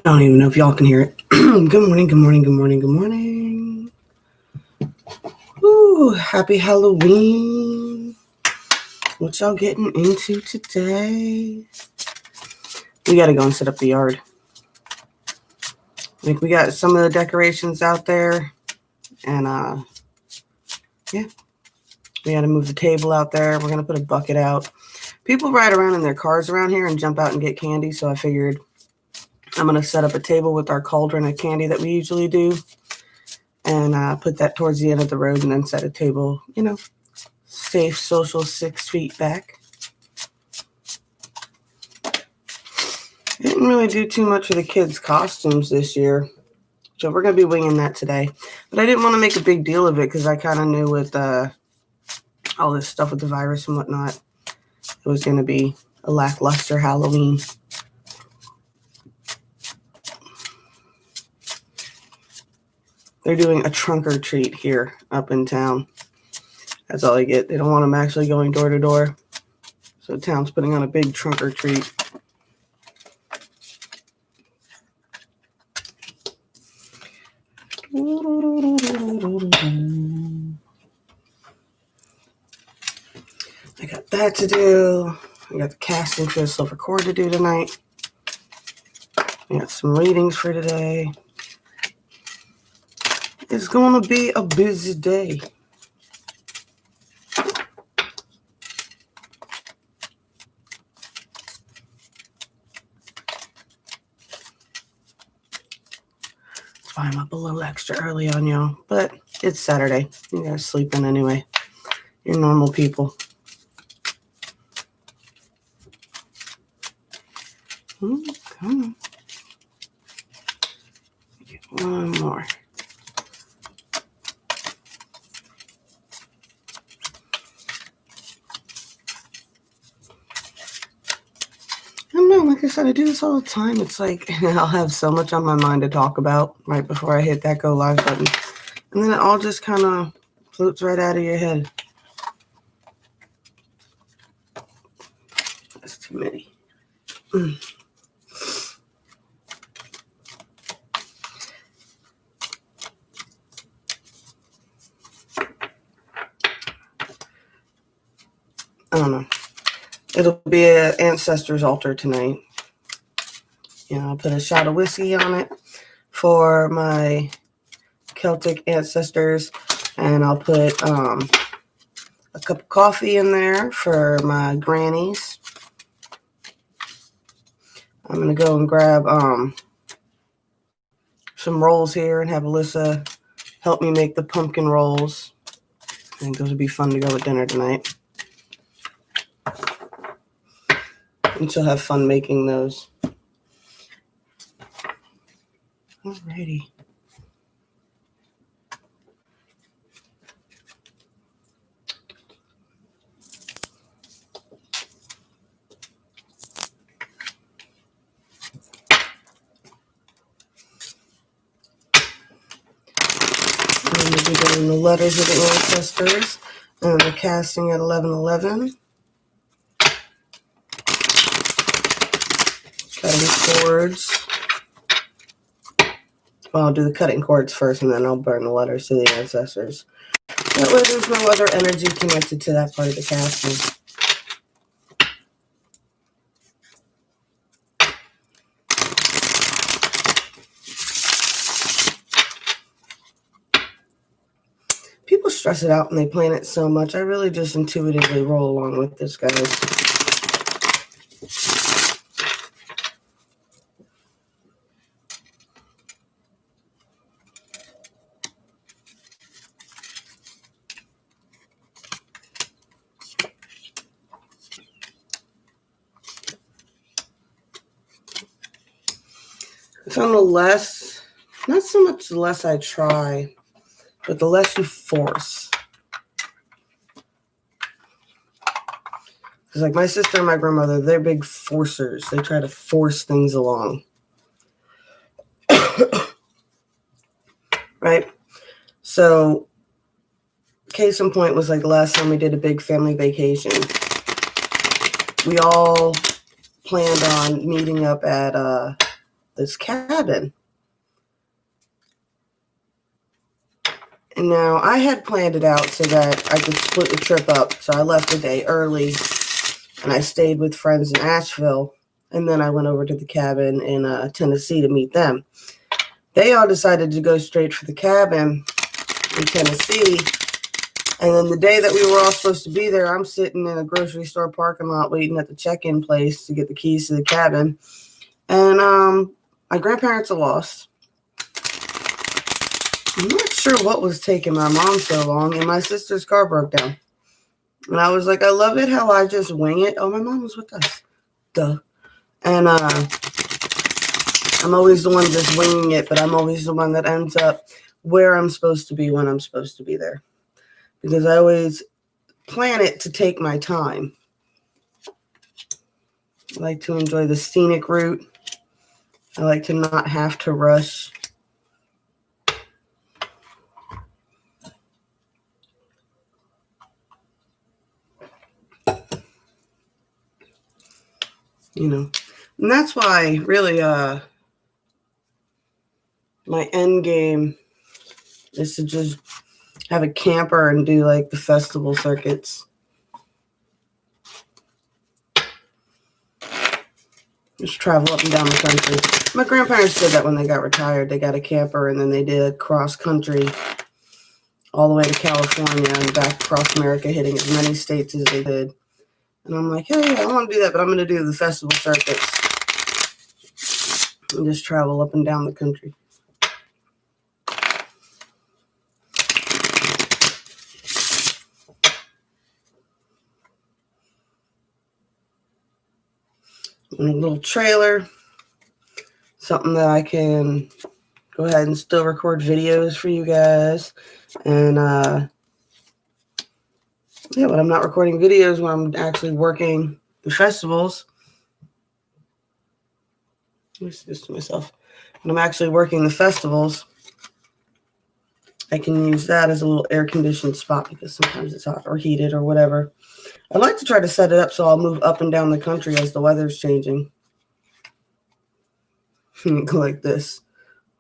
don't even know if y'all can hear it. Good morning, good morning, good morning, good morning. Ooh, happy Halloween. What y'all getting into today? We got to go and set up the yard. Like, we got some of the decorations out there. And, yeah. We got to move the table out there. We're going to put a bucket out. People ride around in their cars around here and jump out and get candy. So I figured I'm going to set up a table with our cauldron of candy that we usually do. And put that towards the end of the road and then set a table, safe, social, 6 feet back. Didn't really do too much for the kids' costumes this year. So we're going to be winging that today. But I didn't want to make a big deal of it because I kind of knew with all this stuff with the virus and whatnot, it was going to be a lackluster Halloween. They're doing a trunk or treat here up in town. That's all I get. They don't want them actually going door to door. So the town's putting on a big trunk or treat. I got that to do. I got the casting for the silver cord to do tonight. I got some readings for today. It's going to be a busy day. I'm up a little extra early on y'all, but it's Saturday. You guys sleeping anyway. You're normal people. Come on. Get one more. I don't know, like I said, I do this all the time. It's like I'll have so much on my mind to talk about right before I hit that go live button. And then it all just kind of floats right out of your head. That's too many. I don't know. It'll be an ancestor's altar tonight. I'll put a shot of whiskey on it for my Celtic ancestors, and I'll put a cup of coffee in there for my grannies. I'm going to go and grab some rolls here and have Alyssa help me make the pumpkin rolls. I think those would be fun to go with dinner tonight. And she'll have fun making those. Alrighty. I'm going to be doing the letters of the ancestors and the casting at 11:11. Cutting cords. Well, I'll do the cutting cords first, and then I'll burn the letters to the ancestors. That way there's no other energy connected to that part of the casting. People stress it out and they plan it so much. I really just intuitively roll along with this, guys. I found not so much the less I try, but the less you force. Because like my sister and my grandmother, they're big forcers. They try to force things along. Right? So, case in point was like the last time we did a big family vacation. We all planned on meeting up at this cabin. And now I had planned it out so that I could split the trip up. So I left a day early and I stayed with friends in Asheville. And then I went over to the cabin in Tennessee to meet them. They all decided to go straight for the cabin in Tennessee. And then the day that we were all supposed to be there, I'm sitting in a grocery store parking lot waiting at the check-in place to get the keys to the cabin. And my grandparents are lost. I'm not sure what was taking my mom so long, and my sister's car broke down. And I was like, I love it how I just wing it. Oh, my mom was with us. Duh. And I'm always the one just winging it, but I'm always the one that ends up where I'm supposed to be when I'm supposed to be there. Because I always plan it to take my time. I like to enjoy the scenic route. I like to not have to rush. You know, and that's why really my end game is to just have a camper and do like the festival circuits. Just travel up and down the country. My grandparents did that when they got retired. They got a camper and then they did cross country all the way to California and back across America, hitting as many states as they did. And I'm like, hey, I want to do that, but I'm going to do the festival circuits and just travel up and down the country. And a little trailer, something that I can go ahead and still record videos for you guys. And when I'm not recording videos, when I'm actually working the festivals, let me say this to myself. When I'm actually working the festivals, I can use that as a little air-conditioned spot because sometimes it's hot or heated or whatever. I like to try to set it up so I'll move up and down the country as the weather's changing. Go like this.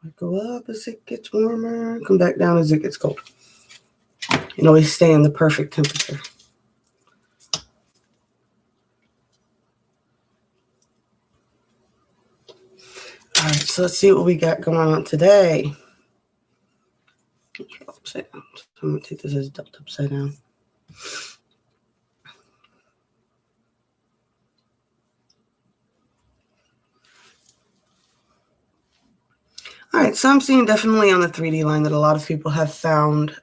I go up as it gets warmer, come back down as it gets cold. And always stay in the perfect temperature. All right, so let's see what we got going on today. Upside down. So I'm going to take this as ducked upside down. All right, so I'm seeing definitely on the 3D line that a lot of people have found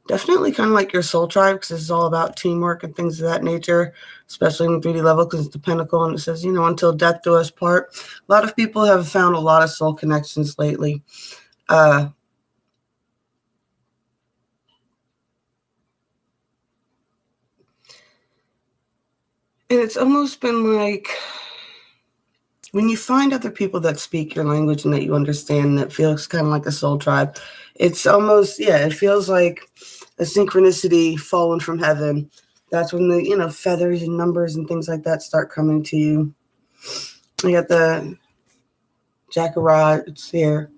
definitely kind of like your soul tribe, because this is all about teamwork and things of that nature, especially in the 3D level because it's the pentacle and it says, until death do us part. A lot of people have found a lot of soul connections lately. And it's almost been like when you find other people that speak your language and that you understand, that feels kind of like a soul tribe. It's almost, it feels like a synchronicity fallen from heaven. That's when the, feathers and numbers and things like that start coming to you. You got the Jack of Rods here.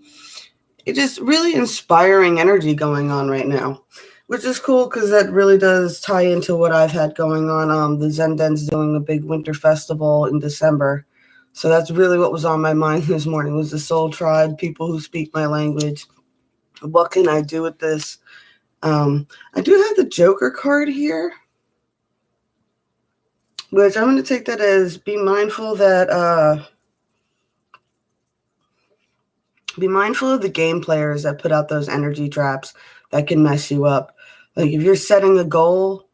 It's just really inspiring energy going on right now, which is cool because that really does tie into what I've had going on. The Zen Den's doing a big winter festival in December. So that's really what was on my mind this morning, was the soul tribe, people who speak my language. What can I do with this? I do have the Joker card here, which I'm going to take that as be mindful of the game players that put out those energy traps that can mess you up. Like if you're setting a goal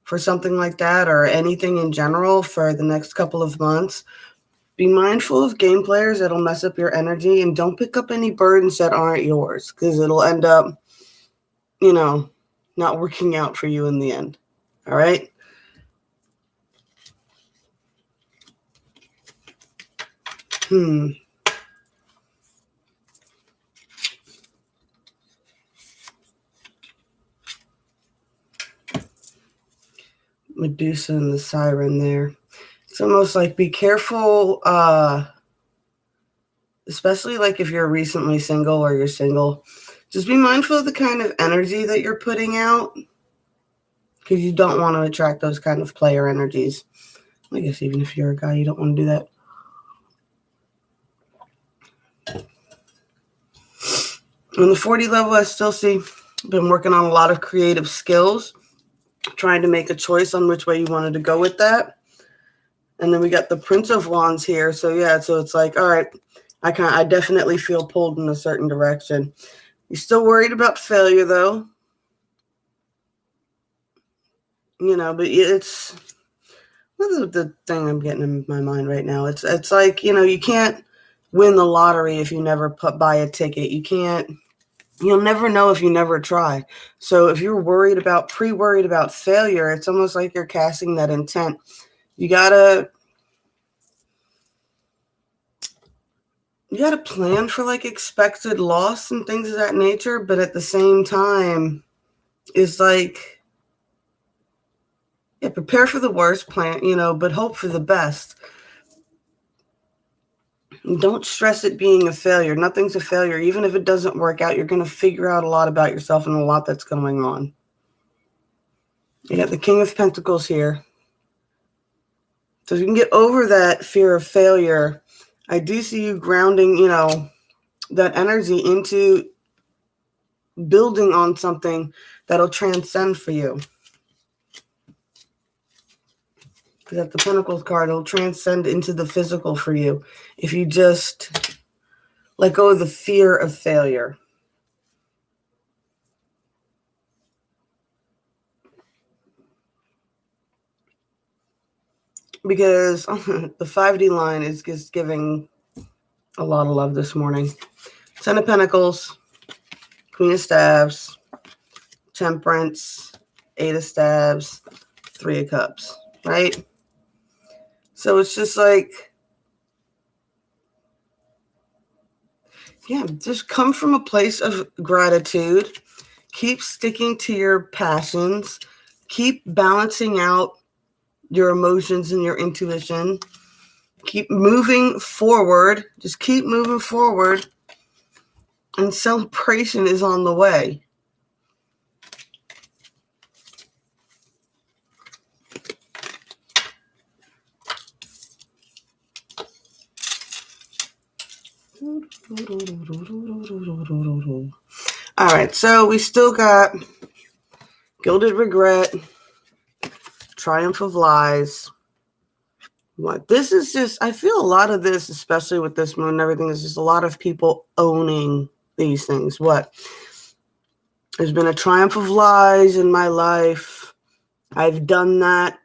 for something like that or anything in general for the next couple of months, be mindful of game players that'll mess up your energy, and don't pick up any burdens that aren't yours because it'll end up, not working out for you in the end. All right? Medusa and the siren there. It's almost like be careful especially like if you're recently single or you're single, just be mindful of the kind of energy that you're putting out, because you don't want to attract those kind of player energies. I guess even if you're a guy, you don't want to do that. On the 40 level, I still see, been working on a lot of creative skills, trying to make a choice on which way you wanted to go with that. And then we got the Prince of Wands here. So yeah, so it's like, all right, I definitely feel pulled in a certain direction. You're still worried about failure though. You know, but it's, what's the thing I'm getting in my mind right now? It's like, you know, you can't win the lottery if you never buy a ticket. You'll never know if you never try. So if you're worried about failure, it's almost like you're casting that intent. You gotta plan for like expected loss and things of that nature, but at the same time, it's like, yeah, prepare for the worst, plan, you know, but hope for the best. Don't stress it being a failure. Nothing's a failure. Even if it doesn't work out, you're going to figure out a lot about yourself and a lot that's going on. You got the King of Pentacles here. So if you can get over that fear of failure, I do see you grounding, you know, that energy into building on something that'll transcend for you. Because at the Pentacles card, it'll transcend into the physical for you if you just let go of the fear of failure. Because the 5D line is just giving a lot of love this morning. 10 of Pentacles, Queen of Staves, Temperance, 8 of Staves, 3 of Cups, right? So it's just like, yeah, just come from a place of gratitude. Keep sticking to your passions. Keep balancing out your emotions and your intuition. Keep moving forward. Just keep moving forward. And celebration is on the way. All right, so we still got Gilded Regret, Triumph of Lies. What this is just, I feel a lot of this, especially with this moon and everything, is just a lot of people owning these things. What? There's been a triumph of lies in my life. I've done that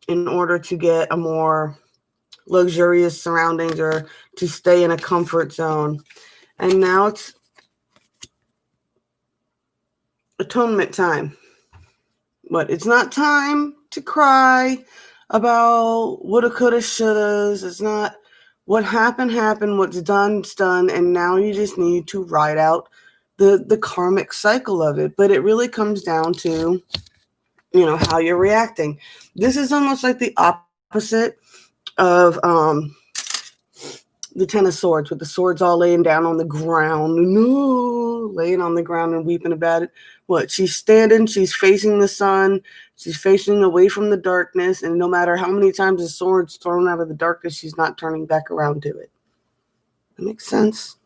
in order to get a more luxurious surroundings or to stay in a comfort zone. And now it's atonement time. What? It's not time to cry about woulda, coulda, shouldas. It's not what happened, what's done's done, and now you just need to ride out the karmic cycle of it. But it really comes down to, you know, how you're reacting. This is almost like the opposite of the 10 of Swords, with the swords all laying down on the ground, laying on the ground and weeping about it. What? She's standing, she's facing the sun, she's facing away from the darkness, and no matter how many times the sword's thrown out of the darkness, she's not turning back around to it. That makes sense.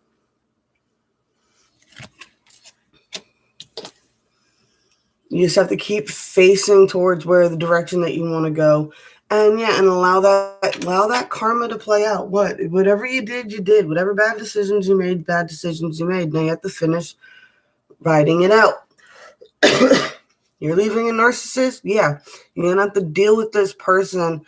You just have to keep facing towards where the direction that you want to go. And yeah, and allow that karma to play out. Whatever you did, you did. Whatever bad decisions you made, Now you have to finish writing it out. You're leaving a narcissist? Yeah. You're going to have to deal with this person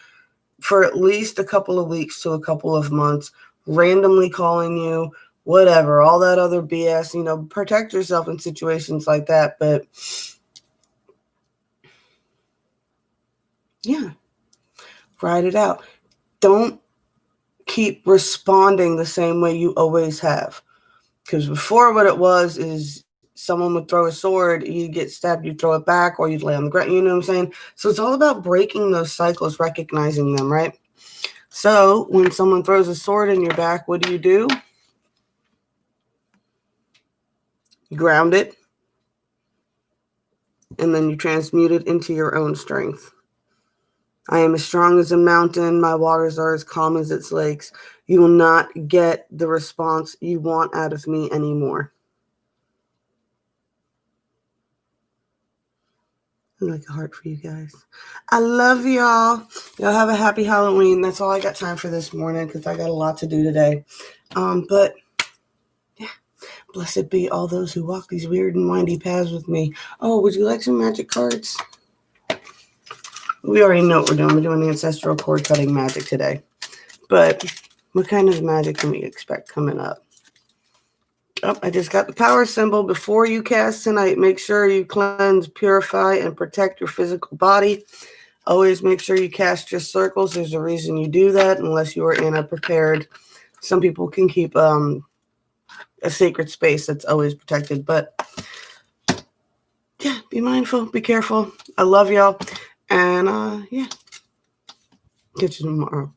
for at least a couple of weeks to a couple of months, randomly calling you, whatever, all that other BS. You know, protect yourself in situations like that. But yeah, write it out. Don't keep responding the same way you always have. Because before, what it was is someone would throw a sword, you get stabbed, you throw it back, or you'd lay on the ground, you know what I'm saying? So it's all about breaking those cycles, recognizing them, right? So when someone throws a sword in your back, what do? ground it, and then you transmute it into your own strength. I am as strong as a mountain. My waters are as calm as its lakes. You will not get the response you want out of me anymore. I like a heart for you guys. I love y'all. Y'all have a happy Halloween. That's all I got time for this morning because I got a lot to do today. But yeah, blessed be all those who walk these weird and windy paths with me. Oh, would you like some magic cards? We already know what we're doing. We're doing ancestral cord cutting magic today. But what kind of magic can we expect coming up? Oh, I just got the power symbol. Before you cast tonight, make sure you cleanse, purify, and protect your physical body. Always make sure you cast your circles. There's a reason you do that unless you are in a prepared. Some people can keep a sacred space that's always protected. But yeah, be mindful. Be careful. I love y'all. And yeah, catch you tomorrow.